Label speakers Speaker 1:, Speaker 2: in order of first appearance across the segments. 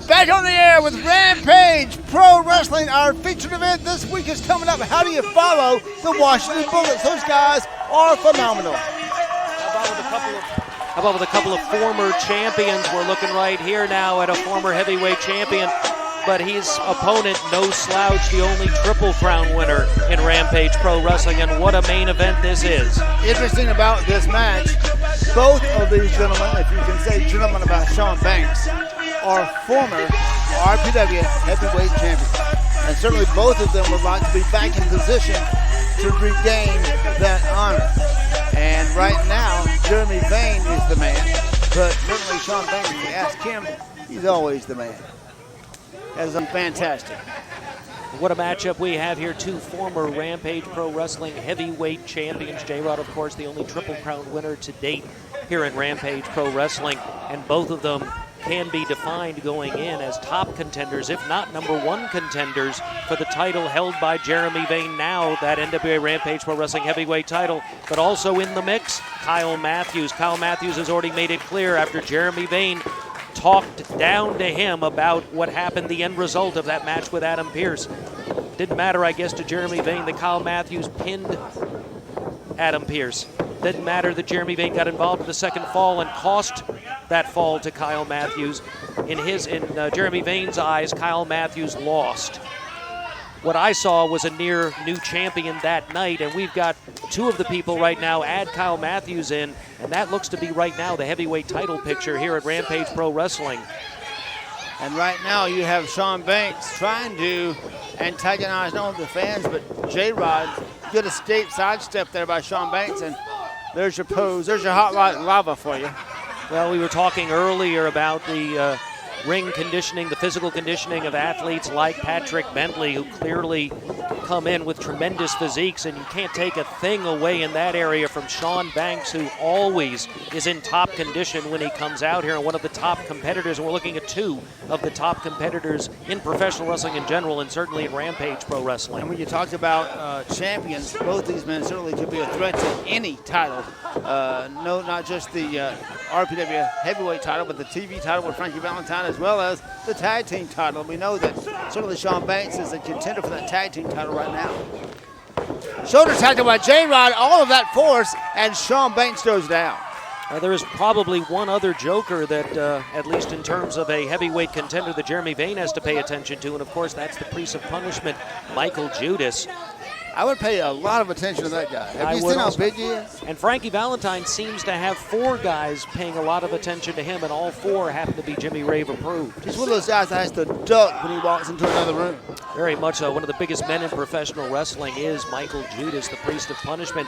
Speaker 1: Back on the air with Rampage Pro Wrestling. Our featured event this week is coming up. How do you follow the Washington Bullets? Those guys are phenomenal.
Speaker 2: How about with a couple of former champions? We're looking right here now at a former heavyweight champion, but his opponent, no slouch, the only Triple Crown winner in Rampage Pro Wrestling, and what a main event this is.
Speaker 1: Interesting about this match, both of these gentlemen, if you can say gentlemen about Shawn Banks, are former RPW heavyweight champions. And certainly both of them would like to be back in position to regain that honor. And right now, Jeremy Vane is the man, but certainly Shawn Banks, if you ask him, he's always the man. That's fantastic.
Speaker 2: What a matchup we have here. Two former Rampage Pro Wrestling heavyweight champions. J Rod, of course, the only Triple Crown winner to date here in Rampage Pro Wrestling. And both of them can be defined going in as top contenders, if not #1 contenders, for the title held by Jeremy Vane, now that NWA Rampage Pro Wrestling heavyweight title. But also in the mix, Kyle Matthews. Kyle Matthews has already made it clear after Jeremy Vane talked down to him about what happened, the end result of that match with Adam Pearce. Didn't matter, I guess, to Jeremy Vane that Kyle Matthews pinned Adam Pearce. Didn't matter that Jeremy Vane got involved in the second fall and cost that fall to Kyle Matthews. In Jeremy Vane's eyes, Kyle Matthews lost. What I saw was a near new champion that night, and we've got two of the people right now add Kyle Matthews in, and that looks to be right now the heavyweight title picture here at Rampage Pro Wrestling.
Speaker 1: And right now you have Shawn Banks trying to antagonize not only the fans, but J Rod. Good escape sidestep there by Shawn Banks, and there's your pose. There's your hot light lava for you.
Speaker 2: Well, we were talking earlier about the ring conditioning, the physical conditioning of athletes like Patrick Bentley, who clearly come in with tremendous physiques, and you can't take a thing away in that area from Shawn Banks, who always is in top condition when he comes out here, and one of the top competitors. And we're looking at two of the top competitors in professional wrestling in general, and certainly in Rampage Pro Wrestling.
Speaker 1: And when you talk about champions, both these men certainly could be a threat to any title. No, not just the RPW heavyweight title, but the TV title with Frankie Valentine, as well as the tag team title. We know that certainly Shawn Banks is a contender for that tag team title right now. Shoulder tackle by J Rod, all of that force, and Shawn Banks goes down.
Speaker 2: There is probably one other joker that, at least in terms of a heavyweight contender, that Jeremy Vane has to pay attention to, and of course that's the priest of punishment, Michael Judas.
Speaker 1: I would pay a lot of attention to that guy. Have you seen how big he is?
Speaker 2: And Frankie Valentine seems to have four guys paying a lot of attention to him, and all four happen to be Jimmy Rave approved.
Speaker 1: He's one of those guys that has to duck when he walks into another room.
Speaker 2: Very much so. One of the biggest men in professional wrestling is Michael Judas, the priest of punishment.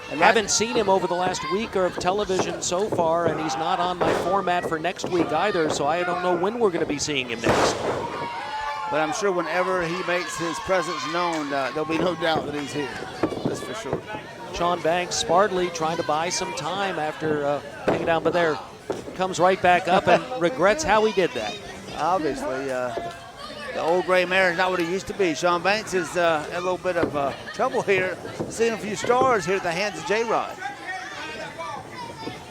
Speaker 2: And haven't seen him over the last week of television so far, and he's not on my format for next week either, so I don't know when we're going to be seeing him next.
Speaker 1: But I'm sure whenever he makes his presence known, there'll be no doubt that he's here. That's for sure.
Speaker 2: Shawn Banks smartly trying to buy some time after hanging down, but there comes right back up and regrets how he did that.
Speaker 1: Obviously, the old gray mare is not what he used to be. Shawn Banks is in a little bit of trouble here, seeing a few stars here at the hands of J Rod.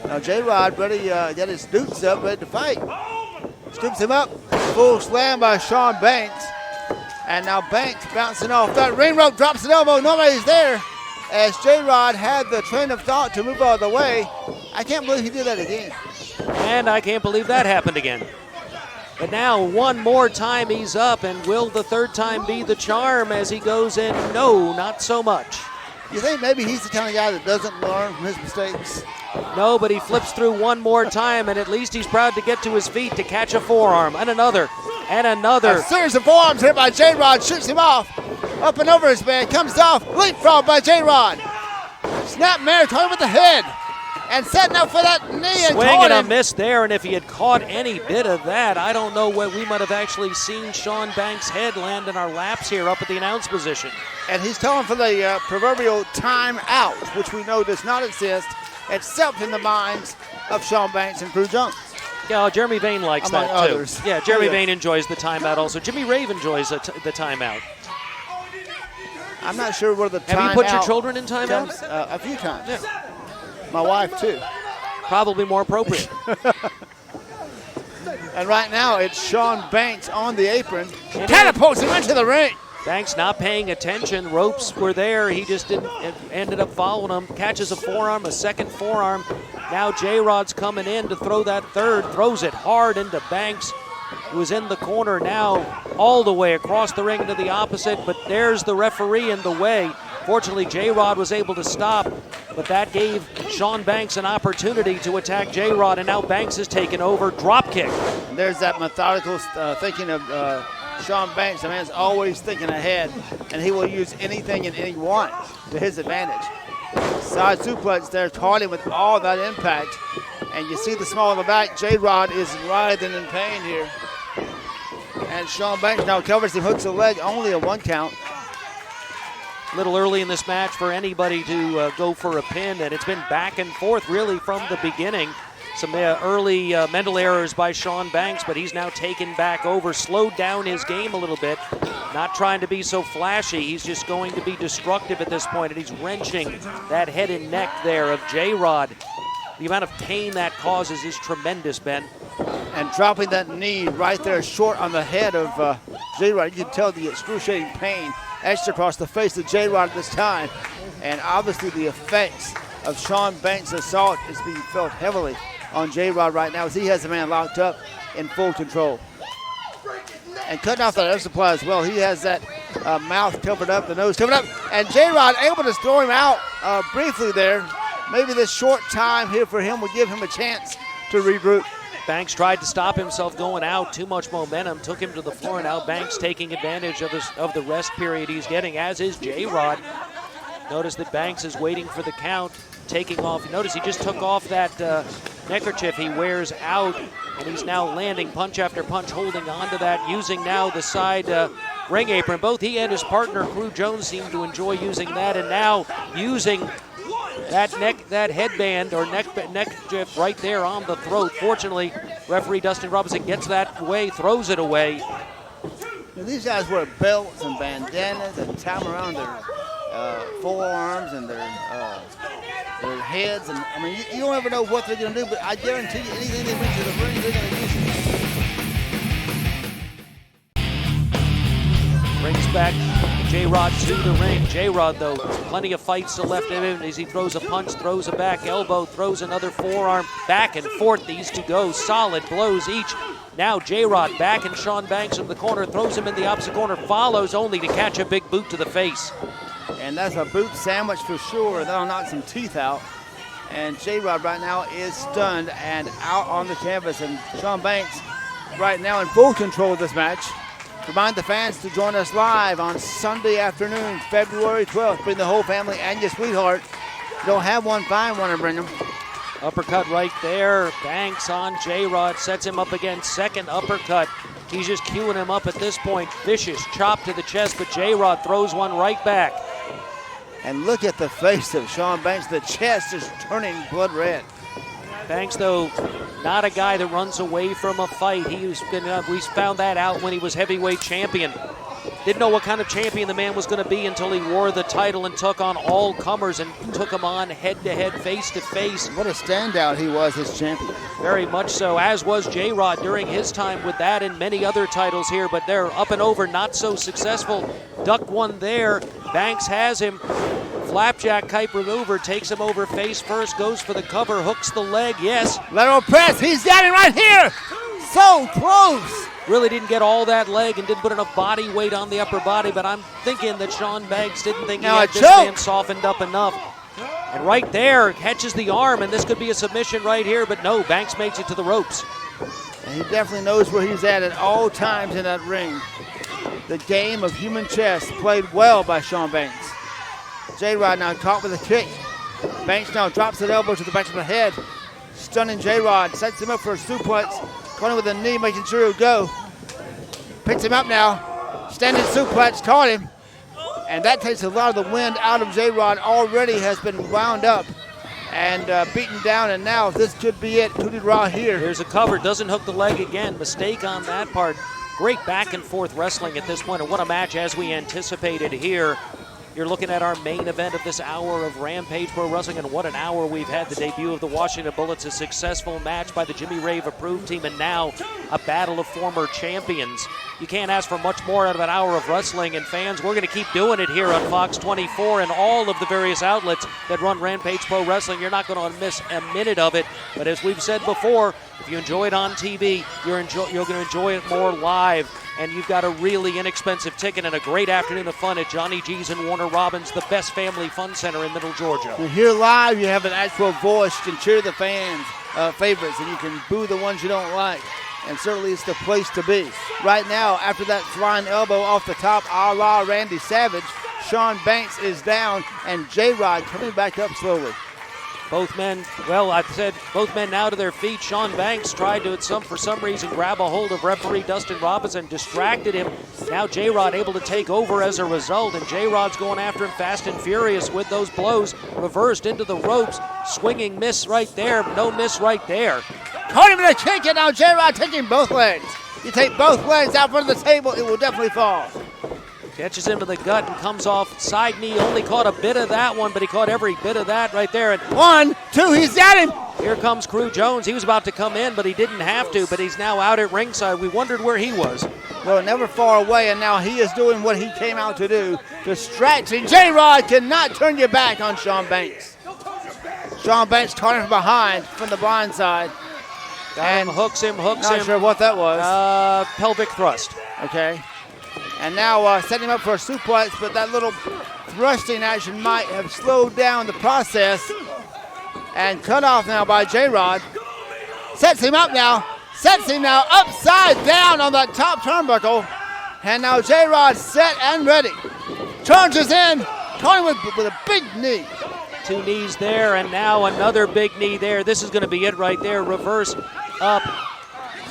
Speaker 1: Now J Rod, buddy, got his stoops up, ready to fight. Scoops him up, full slam by Shawn Banks. And now Banks bouncing off that ring rope, drops an elbow, nobody's there. As J Rod had the train of thought to move out of the way. I can't believe he did that again.
Speaker 2: And I can't believe that happened again. But now one more time he's up, and will the third time be the charm as he goes in? No, not so much.
Speaker 1: You think maybe he's the kind of guy that doesn't learn from his mistakes?
Speaker 2: No, but he flips through one more time, and at least he's proud to get to his feet to catch a forearm, and another, and another.
Speaker 1: A series of forearms here by J Rod, shoots him off, up and over his man, comes off, leapfrog by J Rod. Snap mare, target with the head, and setting up for that knee. And
Speaker 2: swing and a miss there, and if he had caught any bit of that, I don't know what we might have actually seen Shawn Banks' head land in our laps here up at the announce position.
Speaker 1: And he's calling for the proverbial timeout, which we know does not exist, except in the minds of Shawn Banks and Drew Jones.
Speaker 2: Yeah, Jeremy Vane likes
Speaker 1: among
Speaker 2: that
Speaker 1: others.
Speaker 2: Too. Yeah, Jeremy Vane enjoys the timeout also. Jimmy Rave enjoys the timeout.
Speaker 1: I'm not sure where the timeout.
Speaker 2: Have you put your children in timeout?
Speaker 1: A few times.
Speaker 2: Yeah.
Speaker 1: My wife too.
Speaker 2: Probably more appropriate.
Speaker 1: And right now it's Shawn Banks on the apron. Catapults him into the ring.
Speaker 2: Banks not paying attention. Ropes were there. He just ended up following them. Catches a forearm, a second forearm. Now J Rod's coming in to throw that third. Throws it hard into Banks, who's in the corner now, all the way across the ring to the opposite. But there's the referee in the way. Fortunately, J Rod was able to stop, but that gave Shawn Banks an opportunity to attack J Rod, and now Banks is taken over. Drop kick.
Speaker 1: And there's that methodical thinking of Shawn Banks. The man's always thinking ahead, and he will use anything and anyone to his advantage. Side suplex there, caught him with all that impact. And you see the small of the back. J Rod is writhing in pain here. And Shawn Banks now covers him, hooks the leg, only a 1 count.
Speaker 2: A little early in this match for anybody to go for a pin, and it's been back and forth really from the beginning. Some early mental errors by Shawn Banks, but he's now taken back over, slowed down his game a little bit, not trying to be so flashy. He's just going to be destructive at this point, and he's wrenching that head and neck there of J Rod. The amount of pain that causes is tremendous, Ben.
Speaker 1: And dropping that knee right there short on the head of J Rod. You can tell the excruciating pain etched across the face of J Rod at this time. And obviously the effects of Shawn Banks' assault is being felt heavily on J Rod right now as he has the man locked up in full control. And cutting off that air supply as well. He has that mouth covered up, the nose covered up. And J Rod able to throw him out briefly there. Maybe this short time here for him will give him a chance to regroup.
Speaker 2: Banks tried to stop himself going out. Too much momentum took him to the floor. Now Banks taking advantage of the rest period he's getting, as is J Rod. Notice that Banks is waiting for the count, taking off. Notice he just took off that neckerchief he wears out, and he's now landing punch after punch, holding on to that, using now the side ring apron. Both he and his partner, Crew Jones, seem to enjoy using that, and now using that headband or neckerchief right there on the throat. Fortunately, referee Dustin Robinson gets that away, throws it away.
Speaker 1: Now, these guys wear belts and bandanas and tie them around their forearms and their heads. And I mean, you don't ever know what they're going to do, but I guarantee you anything they bring to the ring, they're going to use it.
Speaker 2: Brings back J Rod to the ring. J Rod, though, plenty of fight still left in him as he throws a punch, throws a back elbow, throws another forearm. Back and forth these two go. Solid blows each. Now J Rod back and Shawn Banks in the corner, throws him in the opposite corner, follows only to catch a big boot to the face.
Speaker 1: And that's a boot sandwich for sure. That'll knock some teeth out. And J Rod right now is stunned and out on the canvas. And Shawn Banks right now in full control of this match. Remind the fans to join us live on Sunday afternoon, February 12th. Bring the whole family and your sweetheart. If you don't have one, find one and bring them.
Speaker 2: Uppercut right there. Banks on J Rod, sets him up again. Second uppercut. He's just queuing him up at this point. Vicious chop to the chest, but J Rod throws one right back.
Speaker 1: And look at the face of Shawn Banks. The chest is turning blood red.
Speaker 2: Banks, though, not a guy that runs away from a fight. We found that out when he was heavyweight champion. Didn't know what kind of champion the man was going to be until he wore the title and took on all comers and took him on head-to-head, face-to-face.
Speaker 1: What a standout he was as champion.
Speaker 2: Very much so, as was J Rod during his time with that and many other titles here, but they're up and over, not so successful. Ducked one there. Banks has him. Flapjack type maneuver, takes him over face first, goes for the cover, hooks the leg, yes.
Speaker 1: Lateral press, he's got him right here. So close.
Speaker 2: Really didn't get all that leg and didn't put enough body weight on the upper body, but I'm thinking that Shawn Banks didn't think he had this man softened up enough. And right there, catches the arm, and this could be a submission right here, but no, Banks makes it to the ropes.
Speaker 1: And he definitely knows where he's at all times in that ring. The game of human chess played well by Shawn Banks. J Rod now caught with a kick. Banks now drops that elbow to the back of the head. Stunning J Rod, sets him up for a suplex. Caught him with a knee, making sure he'll go. Picks him up now. Standing suplex, caught him. And that takes a lot of the wind out of J Rod. Already has been wound up and beaten down. And now this could be it. Coup de grace here.
Speaker 2: Here's a cover, doesn't hook the leg again. Mistake on that part. Great back and forth wrestling at this point. And what a match as we anticipated here. You're looking at our main event of this hour of Rampage Pro Wrestling, and what an hour we've had. The debut of the Washington Bullets, a successful match by the Jimmy Rave approved team, and now a battle of former champions. You can't ask for much more out of an hour of wrestling, and fans, we're going to keep doing it here on Fox 24 and all of the various outlets that run Rampage Pro Wrestling. You're not going to miss a minute of it, but as we've said before, if you enjoy it on TV, you're going to enjoy it more live, and you've got a really inexpensive ticket and a great afternoon of fun at Johnny G's and Warner Robins, the best family fun center in Middle Georgia.
Speaker 1: You're here live, you have an actual voice, you can cheer the fans' favorites, and you can boo the ones you don't like. And certainly it's the place to be. Right now, after that flying elbow off the top, a la Randy Savage, Shawn Banks is down, and J Rod coming back up slowly.
Speaker 2: Both men, well, I said both men now to their feet. Shawn Banks tried to, for some reason, grab a hold of referee Dustin Robinson, distracted him. Now J Rod able to take over as a result, and J Rod's going after him fast and furious with those blows, reversed into the ropes, swinging miss right there, no miss right there.
Speaker 1: Caught him in a kick, and now J Rod taking both legs. You take both legs out front of the table, it will definitely fall.
Speaker 2: Catches him to the gut and comes off side knee. Only caught a bit of that one, but he caught every bit of that right there. And
Speaker 1: 1, 2, he's got him.
Speaker 2: Here comes Crew Jones. He was about to come in, but he didn't have to, but he's now out at ringside. We wondered where he was.
Speaker 1: Well, never far away, and now he is doing what he came out to do, distracting. J Rod cannot turn your back on Shawn Banks. Shawn Banks caught him from behind, from the blind side.
Speaker 2: And hooks him.
Speaker 1: Not sure what that was.
Speaker 2: Pelvic thrust.
Speaker 1: Okay. And now setting him up for a suplex, but that little thrusting action might have slowed down the process. And cut off now by J Rod. Sets him up now. Sets him now upside down on that top turnbuckle. And now J Rod set and ready. Charges in. Caught him with a big knee.
Speaker 2: 2 knees there, and now another big knee there. This is going to be it right there. Reverse up.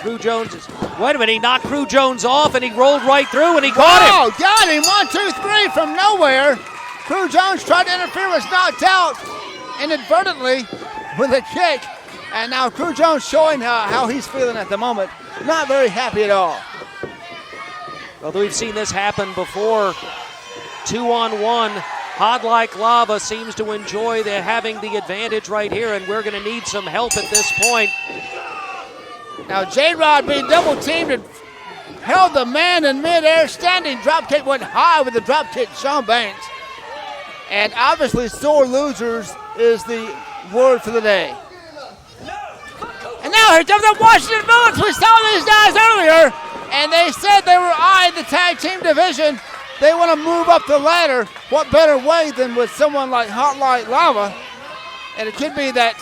Speaker 2: Crew Jones is, wait a minute, he knocked Crew Jones off and he rolled right through and he caught him.
Speaker 1: Oh, got him, 1, 2, 3 from nowhere. Crew Jones tried to interfere, was knocked out inadvertently with a kick. And now Crew Jones showing how he's feeling at the moment. Not very happy at all.
Speaker 2: Although we've seen this happen before, 2-on-1. Hot Like Lava seems to enjoy having the advantage right here, and we're going to need some help at this point.
Speaker 1: Now J Rod being double teamed and held the man in midair, standing dropkick, went high with the dropkick, Shawn Banks. And obviously sore losers is the word for the day. And now here comes the Washington Bullets. We saw these guys earlier, and they said they were eyeing the tag team division. They want to move up the ladder. What better way than with someone like Hot Like Lava? And it could be that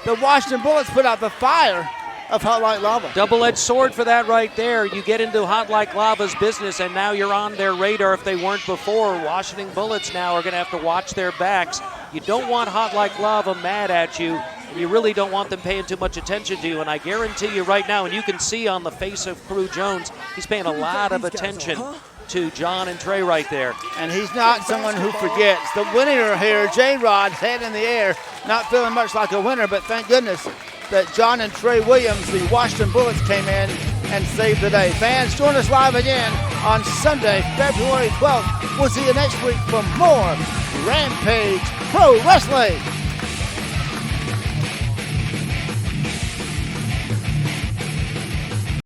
Speaker 1: the Washington Bullets put out the fire of Hot Like Lava.
Speaker 2: Double-edged sword for that right there. You get into Hot Like Lava's business, and now you're on their radar if they weren't before. Washington Bullets now are going to have to watch their backs. You don't want Hot Like Lava mad at you. You really don't want them paying too much attention to you, and I guarantee you right now, and you can see on the face of Crew Jones, he's paying a lot of attention to John and Trey right there.
Speaker 1: And he's not someone who forgets. The winner here, J Rod, head in the air, not feeling much like a winner, but thank goodness that John and Trey Williams, the Washington Bullets, came in and saved the day. Fans, join us live again on Sunday, February 12th. We'll see you next week for more Rampage Pro Wrestling.